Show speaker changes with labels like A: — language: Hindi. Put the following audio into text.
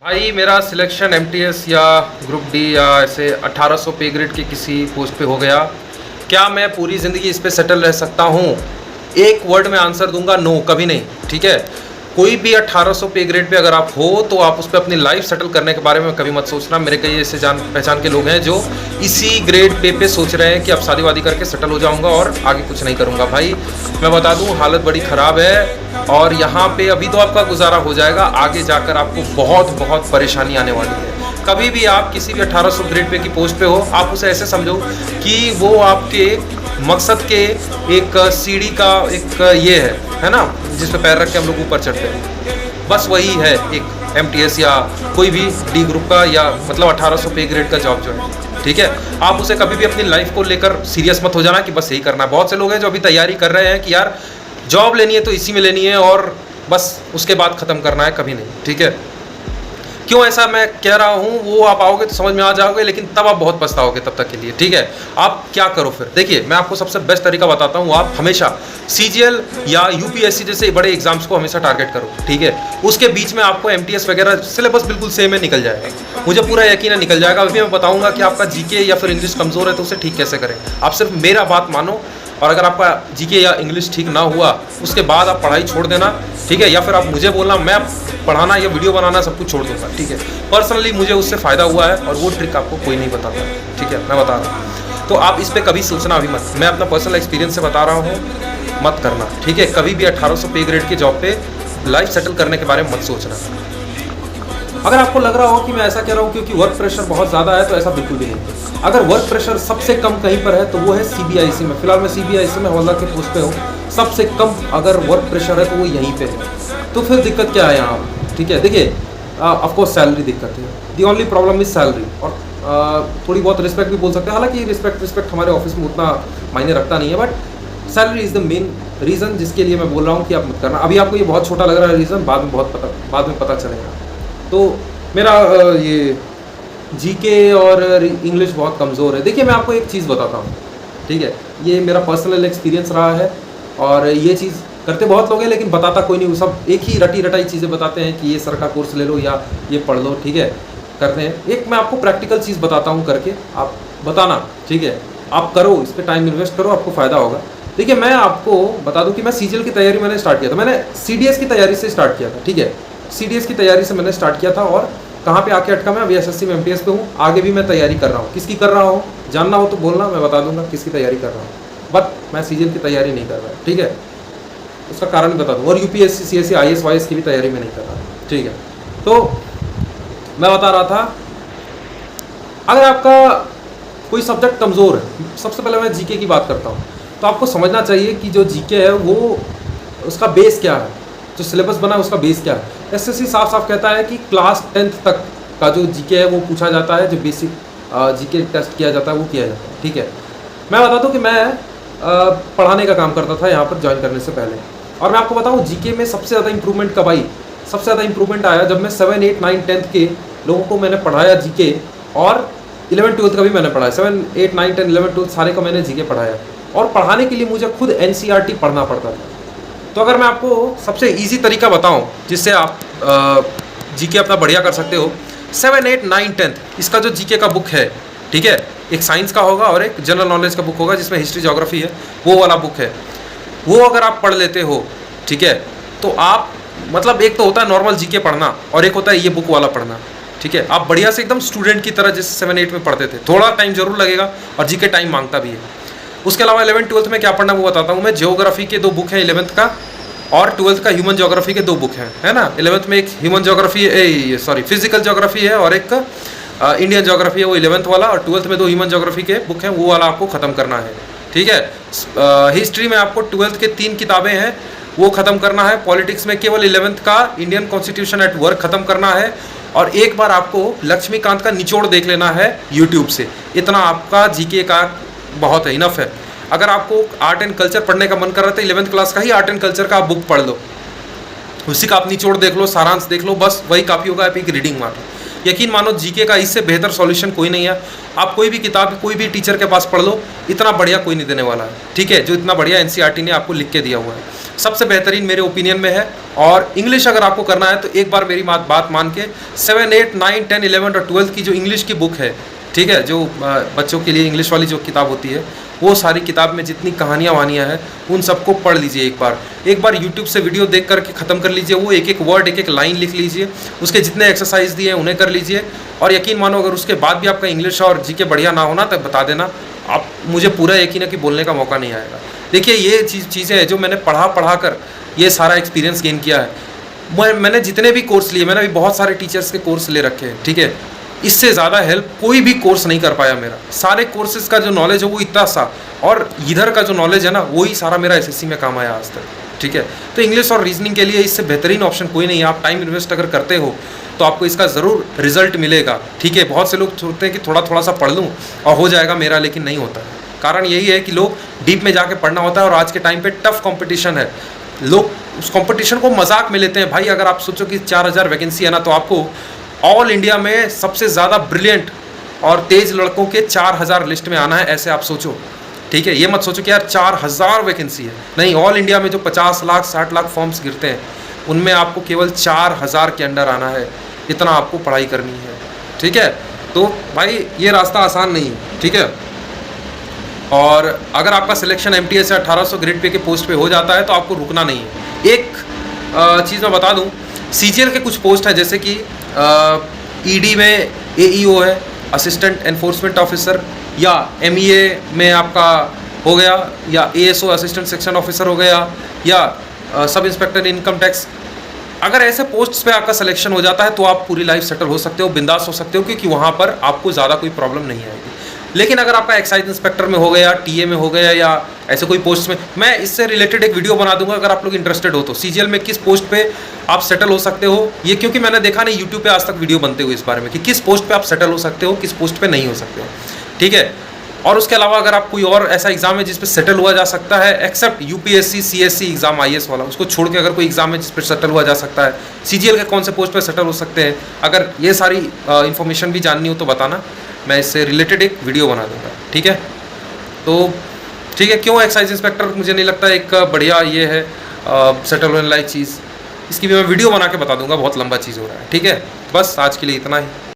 A: भाई मेरा सिलेक्शन एमटीएस या ग्रुप डी या ऐसे 1800 पे ग्रेड के किसी पोस्ट पे हो गया। क्या मैं पूरी ज़िंदगी इस पे सेटल रह सकता हूँ? एक वर्ड में आंसर दूंगा, नो, कभी नहीं। ठीक है, कोई भी 1800 पे ग्रेड पे अगर आप हो तो आप उस पर अपनी लाइफ सेटल करने के बारे में कभी मत सोचना। मेरे कई ऐसे जान पहचान के लोग हैं जो इसी ग्रेड पे सोच रहे हैं कि अब शादी वादी करके सेटल हो जाऊंगा और आगे कुछ नहीं करूंगा। भाई मैं बता दूं, हालत बड़ी ख़राब है और यहाँ पे अभी तो आपका गुजारा हो जाएगा, आगे जाकर आपको बहुत बहुत परेशानी आने वाली है। कभी भी आप किसी भी 1800 ग्रेड पे की पोस्ट पे हो, आप उसे ऐसे समझो कि वो आपके मकसद के एक सीढ़ी का एक ये है ना, जिस पे पैर रख के हम लोग ऊपर चढ़ते हैं। बस वही है एक एमटीएस या कोई भी डी ग्रुप का या मतलब 1800 पे ग्रेड का जॉब जो है। ठीक है, आप उसे कभी भी अपनी लाइफ को लेकर सीरियस मत हो जाना कि बस यही करना है। बहुत से लोग हैं जो अभी तैयारी कर रहे हैं कि यार जॉब लेनी है तो इसी में लेनी है और बस उसके बाद ख़त्म करना है, कभी नहीं। ठीक है, क्यों ऐसा मैं कह रहा हूँ वो आप आओगे तो समझ में आ जाओगे, लेकिन तब आप बहुत पछताओगे तब तक के लिए। ठीक है, आप क्या करो फिर? देखिए, मैं आपको सबसे बेस्ट तरीका बताता हूँ। आप हमेशा सीजीएल या यूपीएससी जैसे बड़े एग्जाम्स को हमेशा टारगेट करो। ठीक है, उसके बीच में आपको एमटीएस वगैरह सिलेबस बिल्कुल सेम है, निकल जाएगा। मुझे पूरा यकीन है निकल जाएगा। अभी मैं बताऊँगा कि आपका जीके या फिर इंग्लिश कमज़ोर है तो उसे ठीक कैसे करें। आप सिर्फ मेरा बात मानो, और अगर आपका जीके या इंग्लिश ठीक ना हुआ उसके बाद आप पढ़ाई छोड़ देना। ठीक है, या फिर आप मुझे बोलना, मैं पढ़ाना या वीडियो बनाना सब कुछ छोड़ दूंगा। ठीक है, पर्सनली मुझे उससे फ़ायदा हुआ है और वो ट्रिक आपको कोई नहीं बताता। ठीक है, मैं बता रहा हूँ, तो आप इस पर कभी सोचना अभी मत। मैं अपना पर्सनल एक्सपीरियंस से बता रहा हूँ, मत करना। ठीक है, कभी भी 1800 पे ग्रेड के जॉब पे लाइफ सेटल करने के बारे में मत सोचना। अगर आपको लग रहा हो कि मैं ऐसा कह रहा हूँ क्योंकि वर्क प्रेशर बहुत ज़्यादा है, तो ऐसा बिल्कुल भी नहीं। अगर वर्क प्रेशर सबसे कम कहीं पर है तो वो है सीबीआईसी में। फिलहाल मैं सीबीआईसी में हवलदार के पोस्ट पे हूँ। सबसे कम अगर वर्क प्रेशर है तो वो यहीं पे है। तो फिर दिक्कत क्या है यहाँ? ठीक है, देखिए, ऑफकोर्स सैलरी दिक्कत है। The only problem is salary. और थोड़ी बहुत रिस्पेक्ट भी बोल सकते हैं, हालांकि रिस्पेक्ट हमारे ऑफिस में उतना मायने रखता नहीं है, but salary is the main reason जिसके लिए मैं बोल रहा हूँ कि आप मत करना। अभी आपको ये बहुत छोटा लग रहा है रीज़न, बाद में पता चलेगा। तो मेरा ये जीके और इंग्लिश बहुत कमज़ोर है। देखिए, मैं आपको एक चीज़ बताता हूँ। ठीक है, ये मेरा पर्सनल एक्सपीरियंस रहा है और ये चीज़ करते बहुत लोग हैं लेकिन बताता कोई नहीं। वो सब एक ही रटी रटाई चीज़ें बताते हैं कि ये सर का कोर्स ले लो या ये पढ़ लो। ठीक है, करते हैं। एक मैं आपको प्रैक्टिकल चीज़ बताता हूँ करके, आप बताना। ठीक है, आप करो, इस पर टाइम इन्वेस्ट करो, आपको फ़ायदा होगा। देखिए, मैं आपको बता दूँ कि मैं सीजीएल की तैयारी मैंने स्टार्ट किया था। मैंने सीडीएस की तैयारी से स्टार्ट किया था। ठीक है, सीडीएस की तैयारी से मैंने स्टार्ट किया था और कहाँ पे आके अटका मैं? अभी एसएससी में एमटीएस पे हूँ। आगे भी मैं तैयारी कर रहा हूँ। किसकी कर रहा हूँ जानना हो तो बोलना, मैं बता दूंगा किसकी तैयारी कर रहा हूँ। बट मैं सीजीएल की तैयारी नहीं कर रहा। ठीक है, उसका कारण बता दूँ। और यूपीएससी, सीएससी, आईएएस वाईएएस की भी तैयारी में नहीं कर रहा। ठीक है, तो मैं बता रहा था, अगर आपका कोई सब्जेक्ट कमज़ोर है, सबसे पहले मैं जीके की बात करता हूँ, तो आपको समझना चाहिए कि जो जीके है वो उसका बेस क्या है, जो सिलेबस बना है उसका बेस क्या है। एसएससी साफ साफ कहता है कि क्लास 10th तक का जो जीके है वो पूछा जाता है, जो बेसिक जीके टेस्ट किया जाता है वो किया जाता है। ठीक है, मैं बता दूं कि मैं पढ़ाने का काम करता था यहाँ पर ज्वाइन करने से पहले, और मैं आपको बताऊँ जीके में सबसे ज़्यादा इंप्रूवमेंट कब आई? सबसे ज़्यादा इंप्रूवमेंट आया जब मैं 7, 8, 9, 10th के लोगों को मैंने पढ़ाया जीके, और 11, 12th का भी मैंने पढ़ाया। 7, 8, 9, 10, 11, 12 सारे को मैंने जीके पढ़ाया, और पढ़ाने के लिए मुझे खुद एनसीईआरटी पढ़ना पड़ता था। तो अगर मैं आपको सबसे इजी तरीका बताऊं जिससे आप जीके अपना बढ़िया कर सकते हो, 7, 8, 9, 10th इसका जो जीके का बुक है, ठीक है, एक साइंस का होगा और एक जनरल नॉलेज का बुक होगा जिसमें हिस्ट्री ज्योग्राफी है, वो वाला बुक है। वो अगर आप पढ़ लेते हो, ठीक है, तो आप मतलब एक तो होता है नॉर्मल जीके पढ़ना और एक होता है ये बुक वाला पढ़ना। ठीक है, आप बढ़िया से एकदम स्टूडेंट की तरह जैसे 7, 8 में पढ़ते थे। थोड़ा टाइम जरूर लगेगा और जीके टाइम मांगता भी है। उसके अलावा 11, 12th में क्या पढ़ना वो बताता हूँ मैं। ज्योग्राफी के 2 बुक हैं 11th का, और 12th का ह्यूमन ज्योग्राफी के 2 बुक हैं, है ना। 11th में एक ह्यूमन ज्योग्राफी फिजिकल ज्योग्राफी है और एक इंडियन ज्योग्राफी है, वो 11th वाला, और 12th में 2 ह्यूमन ज्योग्राफी के बुक हैं, वो वाला आपको ख़त्म करना है। ठीक है, हिस्ट्री में आपको 12th के 3 किताबें हैं, वो ख़त्म करना है। पॉलिटिक्स में केवल 11th का इंडियन कॉन्स्टिट्यूशन एट वर्क ख़त्म करना है, और एक बार आपको लक्ष्मीकांत का निचोड़ देख लेना है यूट्यूब से। इतना आपका जीके का बहुत है, इनफ है। अगर आपको आर्ट एंड कल्चर पढ़ने का मन कर रहा था, 11th क्लास का ही आर्ट एंड कल्चर का आप बुक पढ़ लो, उसी का आप निचोड़ देख लो, सारांश देख लो, बस वही काफ़ी होगा। आप एक रीडिंग मारो, यकीन मानो जीके का इससे बेहतर सॉल्यूशन कोई नहीं है। आप कोई भी किताब कोई भी टीचर के पास पढ़ लो, इतना बढ़िया कोई नहीं देने वाला है। ठीक है, जो इतना बढ़िया एनसीईआरटी ने आपको लिख के दिया हुआ है। सबसे बेहतरीन मेरे ओपिनियन में है। और इंग्लिश अगर आपको करना है तो एक बार मेरी बात मान के 7, 8, 9, 10, 11 और 12 की जो इंग्लिश की बुक है, ठीक है, जो बच्चों के लिए इंग्लिश वाली जो किताब होती है, वो सारी किताब में जितनी कहानियाँ वानियाँ हैं उन सबको पढ़ लीजिए। एक बार यूट्यूब से वीडियो देख करके ख़त्म कर लीजिए। वो एक एक वर्ड, एक एक लाइन लिख लीजिए, उसके जितने एक्सरसाइज दिए हैं उन्हें कर लीजिए। और यकीन मानो अगर उसके बाद भी आपका इंग्लिश और जीके बढ़िया ना होना तो बता देना, आप मुझे पूरा यकीन है कि बोलने का मौका नहीं आएगा। देखिए ये चीज़ें हैं जो मैंने पढ़ा कर ये सारा एक्सपीरियंस गेन किया है। मैंने जितने भी कोर्स लिए, मैंने भी बहुत सारे टीचर्स के कोर्स ले रखे हैं, ठीक है, इससे ज़्यादा हेल्प कोई भी कोर्स नहीं कर पाया मेरा। सारे कोर्सेज का जो नॉलेज है वो इतना सा, और इधर का जो नॉलेज है ना वही सारा मेरा एसएससी में काम आया आज तक, ठीक है। तो इंग्लिश और रीजनिंग के लिए इससे बेहतरीन ऑप्शन कोई नहीं है। आप टाइम इन्वेस्ट अगर करते हो तो आपको इसका ज़रूर रिजल्ट मिलेगा, ठीक है। बहुत से लोग सोचते हैं कि थोड़ा थोड़ा सा पढ़ लूँ और हो जाएगा मेरा, लेकिन नहीं होता है। कारण यही है कि लोग डीप में जाके पढ़ना होता है, और आज के टाइम पे टफ कंपटीशन है। लोग उस कंपटीशन को मजाक में लेते हैं। भाई अगर आप सोचो कि 4000 वैकेंसी है ना, तो आपको ऑल इंडिया में सबसे ज़्यादा ब्रिलियंट और तेज़ लड़कों के 4000 लिस्ट में आना है, ऐसे आप सोचो, ठीक है। ये मत सोचो कि यार 4000 वैकेंसी है, नहीं, ऑल इंडिया में जो 50 लाख 60 लाख फॉर्म्स गिरते हैं उनमें आपको केवल 4000 के अंडर आना है। इतना आपको पढ़ाई करनी है, ठीक है। तो भाई ये रास्ता आसान नहीं है, ठीक है। और अगर आपका सिलेक्शन एमटीएस या 1800 ग्रेड पे के पोस्ट पे हो जाता है तो आपको रुकना नहीं है। एक चीज़ मैं बता दूं, सीजीएल के कुछ पोस्ट है, जैसे कि ईडी में एईओ है, असिस्टेंट एनफोर्समेंट ऑफिसर, या एमईए में आपका हो गया, या एएसओ असिस्टेंट सेक्शन ऑफिसर हो गया, या सब इंस्पेक्टर इनकम टैक्स। अगर ऐसे पोस्ट्स पे आपका सिलेक्शन हो जाता है तो आप पूरी लाइफ सेटल हो सकते हो, बिंदास हो सकते हो, क्योंकि वहाँ पर आपको ज़्यादा कोई प्रॉब्लम नहीं आएगी। लेकिन अगर आपका एक्साइज इंस्पेक्टर में हो गया, टीए में हो गया, या ऐसे कोई पोस्ट में, मैं इससे रिलेटेड एक वीडियो बना दूंगा अगर आप लोग इंटरेस्टेड हो तो, सीजीएल में किस पोस्ट पे आप सेटल हो सकते हो ये, क्योंकि मैंने देखा नहीं यूट्यूब पे आज तक वीडियो बनते हुए इस बारे में कि किस पोस्ट पे आप सेटल हो सकते हो, किस पोस्ट पे नहीं हो सकते हो, ठीक है। और उसके अलावा अगर आप कोई और ऐसा एग्जाम है जिस पे सेटल हुआ जा सकता है, except UPSC CSC exam IAS वाला, उसको छोड़ के अगर कोई एग्जाम है जिस पे सेटल हुआ जा सकता है, सीजीएल के कौन से पोस्ट पे सेटल हो सकते हैं, अगर ये सारी इन्फॉर्मेशन भी जाननी हो तो बताना, मैं इससे रिलेटेड एक वीडियो बना दूंगा, ठीक है। तो ठीक है, क्यों एक्साइज इंस्पेक्टर मुझे नहीं लगता एक बढ़िया ये है सेटल होने लायक चीज़, इसकी भी मैं वीडियो बना के बता दूंगा, बहुत लंबा चीज़ हो रहा है, ठीक है। बस आज के लिए इतना ही।